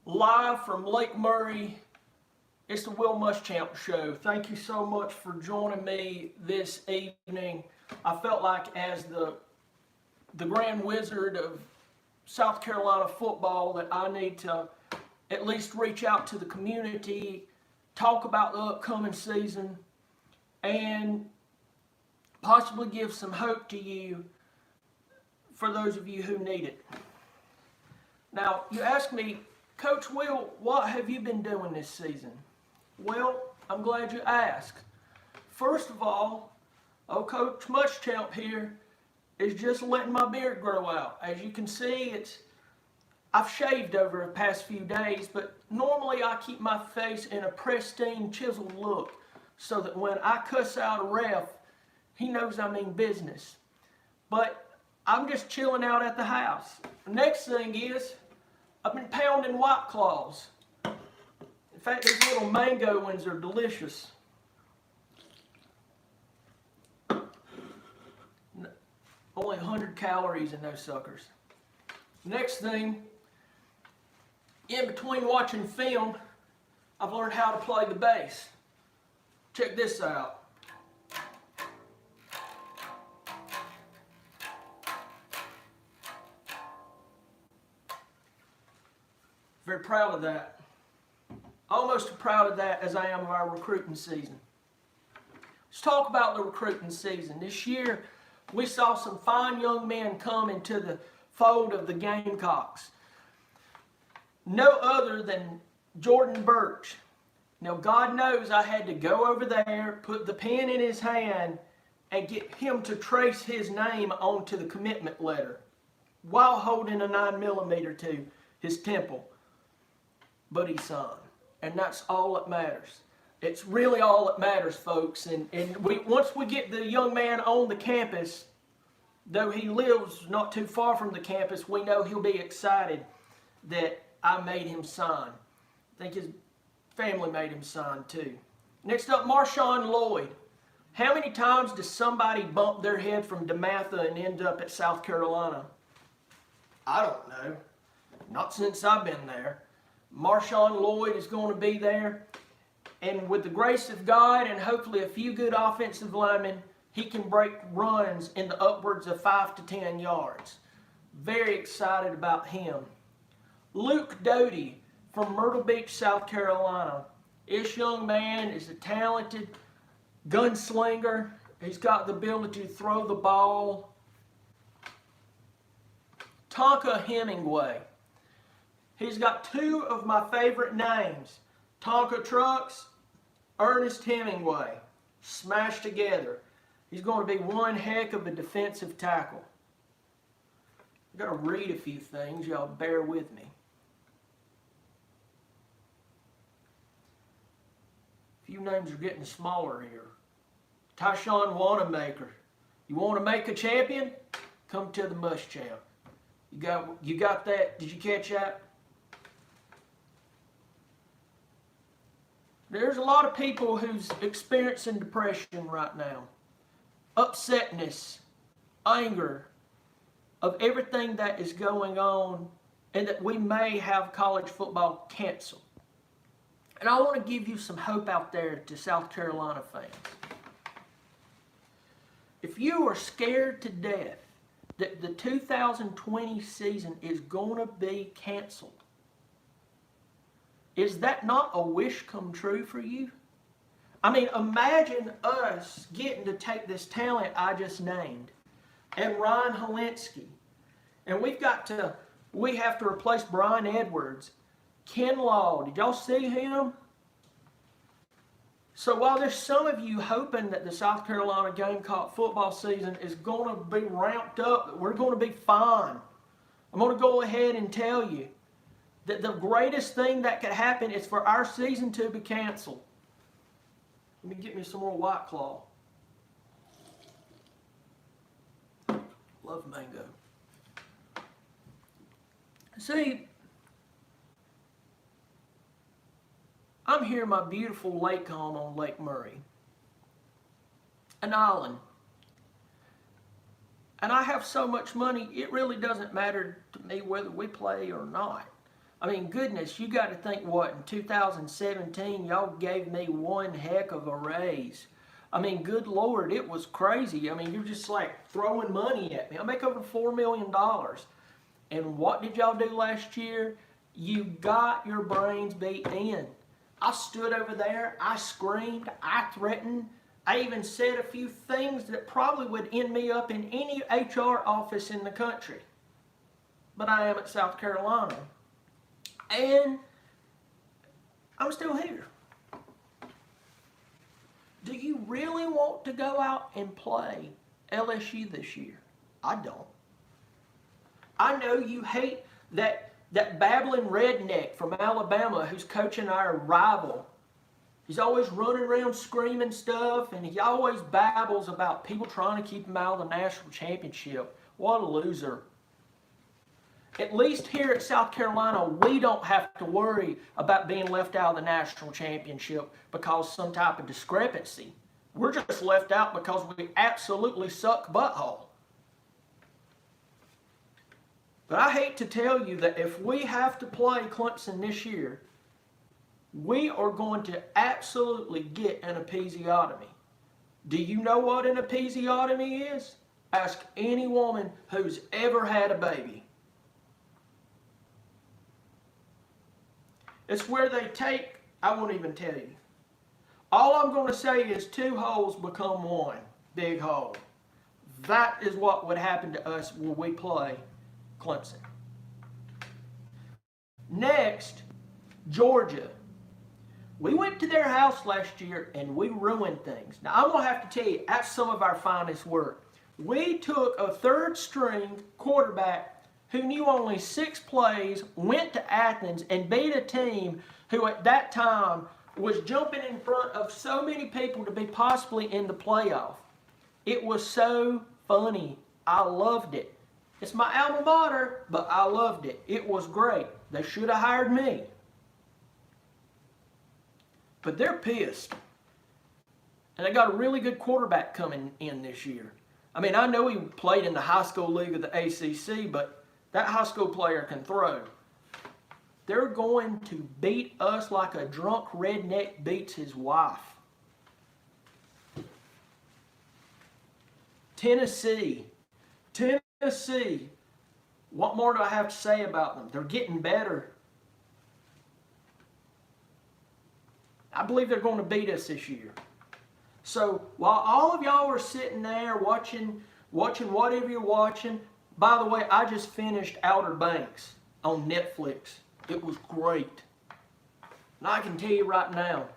live from Lake Murray. It's the Will Muschamp Show. Thank you so much for joining me this evening. I felt like as the Grand Wizard of South Carolina football that I need to at least reach out to the community, talk about the upcoming season, and possibly give some hope to you for those of you who need it. Now, you ask me, Coach Will, what have you been doing this season? Well, I'm glad you asked. First of all, old Coach Muschamp here is just letting my beard grow out. As you can see, I've shaved over the past few days, but normally I keep my face in a pristine, chiseled look so that when I cuss out a ref, he knows I mean business. But I'm just chilling out at the house. Next thing is, I've been pounding White Claws. In fact, these little mango ones are delicious. Only 100 calories in those suckers. Next thing, in between watching film, I've learned how to play the bass. Check this out. Very proud of that. Almost as proud of that as I am of our recruiting season. Let's talk about the recruiting season. This year, we saw some fine young men come into the fold of the Gamecocks. No other than Jordan Birch. Now, God knows I had to go over there, put the pen in his hand, and get him to trace his name onto the commitment letter while holding a 9mm to his temple. But he signed. And that's all that matters. It's really all that matters, folks. And once we get the young man on the campus, though he lives not too far from the campus, we know he'll be excited that I made him sign. I think his family made him sign too. Next up, Marshawn Lloyd. How many times does somebody bump their head from DeMatha and end up at South Carolina? I don't know. Not since I've been there. Marshawn Lloyd is going to be there. And with the grace of God and hopefully a few good offensive linemen, he can break runs in the upwards of 5 to 10 yards. Very excited about him. Luke Doty from Myrtle Beach, South Carolina. This young man is a talented gunslinger. He's got the ability to throw the ball. Tonka Hemingway. He's got two of my favorite names. Tonka Trucks, Ernest Hemingway. Smashed together. He's going to be one heck of a defensive tackle. I've got to read a few things. Y'all bear with me. A few names are getting smaller here. Tyshawn Wanamaker. You want to make a champion? Come to the Muschamp. You got that? Did you catch that? There's a lot of people who's experiencing depression right now. Upsetness, anger of everything that is going on and that we may have college football canceled. And I want to give you some hope out there to South Carolina fans. If you are scared to death that the 2020 season is going to be canceled, is that not a wish come true for you? I mean, imagine us getting to take this talent I just named and Ryan Holinsky. And we have to replace Brian Edwards. Ken Law, did y'all see him? So while there's some of you hoping that the South Carolina Gamecock football season is going to be ramped up, that we're going to be fine, I'm going to go ahead and tell you that the greatest thing that could happen is for our season to be canceled. Let me get me some more White Claw. Love mango. See, I'm here in my beautiful lake home on Lake Murray, an island. And I have so much money, it really doesn't matter to me whether we play or not. I mean, goodness, you got to think what, in 2017, y'all gave me one heck of a raise. I mean, good Lord, it was crazy. I mean, you're just like throwing money at me. I make over $4 million. And what did y'all do last year? You got your brains beat in. I stood over there, I screamed, I threatened, I even said a few things that probably would end me up in any HR office in the country. But I am at South Carolina. And I'm still here. Do you really want to go out and play LSU this year? I don't. I know you hate that babbling redneck from Alabama who's coaching our rival. He's always running around screaming stuff, and he always babbles about people trying to keep him out of the national championship. What a loser. At least here at South Carolina, we don't have to worry about being left out of the national championship because of some type of discrepancy. We're just left out because we absolutely suck butthole. But I hate to tell you that if we have to play Clemson this year, we are going to absolutely get an episiotomy. Do you know what an episiotomy is? Ask any woman who's ever had a baby. It's where they take, I won't even tell you. All I'm going to say is 2 holes become 1 big hole. That is what would happen to us when we play Clemson. Next, Georgia. We went to their house last year and we ruined things. Now, I'm going to have to tell you, that's some of our finest work. We took a 3rd string quarterback who knew only 6 plays, went to Athens and beat a team who at that time was jumping in front of so many people to be possibly in the playoff. It was so funny. I loved it. It's my alma mater, but I loved it. It was great. They should have hired me. But they're pissed. And they got a really good quarterback coming in this year. I mean, I know he played in the high school league of the ACC, but that high school player can throw. They're going to beat us like a drunk redneck beats his wife. Tennessee. What more do I have to say about them? They're getting better. I believe they're going to beat us this year. So while all of y'all are sitting there watching whatever you're watching, by the way, I just finished Outer Banks on Netflix. It was great. And I can tell you right now,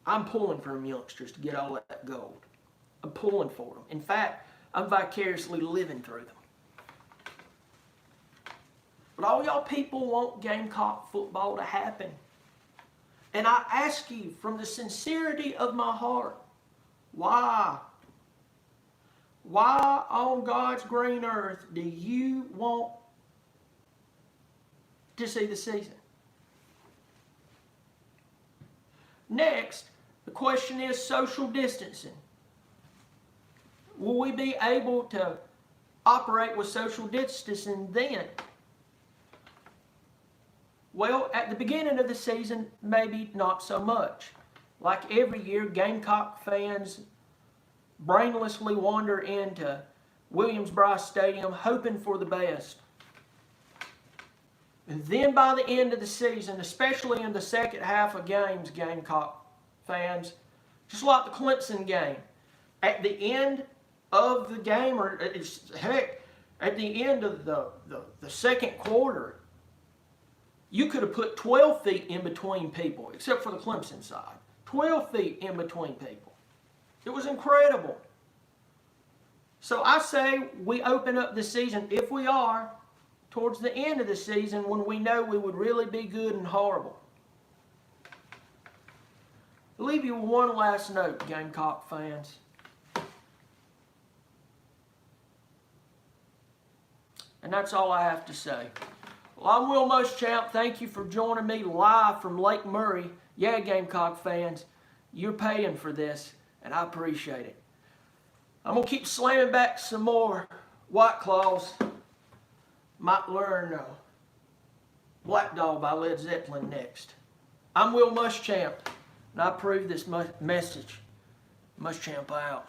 I'm pulling for them youngsters to get all that gold. I'm pulling for them. In fact, I'm vicariously living through them. But all y'all people want Gamecock football to happen. And I ask you from the sincerity of my heart, why? Why on God's green earth do you want to see the season? Next, the question is social distancing. Will we be able to operate with social distancing then? Well, at the beginning of the season, maybe not so much. Like every year, Gamecock fans brainlessly wander into Williams-Brice Stadium hoping for the best. And then by the end of the season, especially in the second half of games, Gamecock fans, just like the Clemson game, at the end of the game, or heck, at the end of the second quarter, you could have put 12 feet in between people, except for the Clemson side. 12 feet in between people. It was incredible. So I say we open up the season, if we are, towards the end of the season when we know we would really be good and horrible. I'll leave you with one last note, Gamecock fans. And that's all I have to say. Well, I'm Will Muschamp. Thank you for joining me live from Lake Murray. Yeah, Gamecock fans, you're paying for this, and I appreciate it. I'm going to keep slamming back some more White Claws. might learn Black Dog by Led Zeppelin next. I'm Will Muschamp, and I approve this message. Muschamp out.